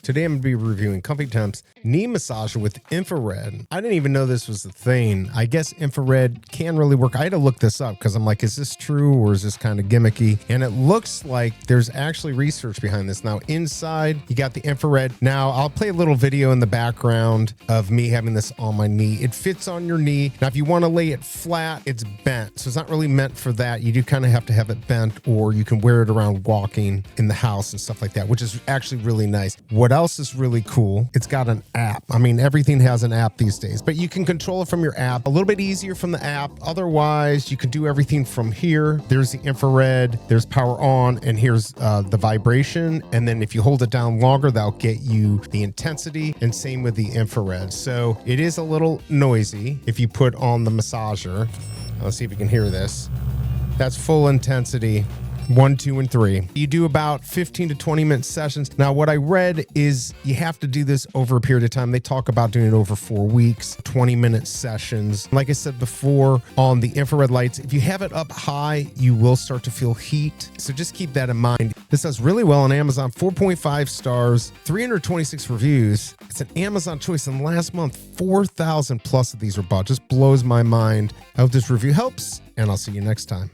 Today I'm going to be reviewing Comfytemp's knee massager with infrared. I didn't even know this was a thing. I guess infrared can really work. I had to look this up because I'm like, is this true or is this kind of gimmicky? And it looks like there's actually research behind this. Now inside you got the infrared. Now I'll play a little video in the background of me having this on my knee. It fits on your knee. Now if you want to lay it flat, it's bent. So it's not really meant for that. You do kind of have to have it bent, or you can wear it around walking in the house and stuff like that, which is actually really nice. What else is really cool? It's got an app. I mean, everything has an app these days, but you can control it from your app. A little bit easier from the app. Otherwise, you can do everything from here. There's the infrared, there's power on, and here's the vibration. And then if you hold it down longer, that'll get you the intensity, and same with the infrared. So it is a little noisy if you put on the massager. Let's see if you can hear this. That's full intensity. 1, 2, and 3. You do about 15 to 20 minute sessions. Now, what I read is you have to do this over a period of time. They talk about doing it over 4 weeks, 20-minute sessions. Like I said before, on the infrared lights, if you have it up high, you will start to feel heat. So just keep that in mind. This does really well on Amazon, 4.5 stars, 326 reviews. It's an Amazon choice, and last month, 4,000 plus of these were bought. Just blows my mind. I hope this review helps, and I'll see you next time.